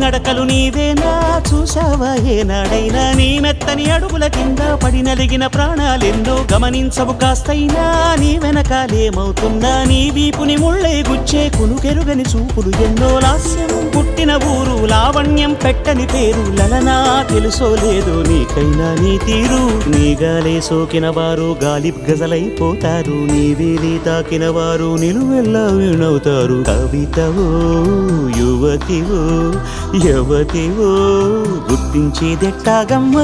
నడకలు నీవేనా చూసావా ఏనాడైనా నీ మెత్తని అడుగుల కింద పడి నలిగిన ప్రాణాలెన్నో గమనించవు కాస్తైనా నీ వెనకాలేమవుతున్నా నీ వీపుని ముళ్ళే గుచ్చే కునుకెరుగని చూపులు ఎన్నో లాస్యం పుట్టిన ఊరు లావణ్యం పెట్టని పేరు లలనా తెలుసో లేదో నీకైనా నీ తీరు నీ గాలే సోకిన వారు గాలి గజలైపోతారు నీ వేలి తాకిన వారు నిలువెల్లా వీణవుతారు కవితవో యువతివో యవతివో గుర్తించేదెట్టాగమ్మ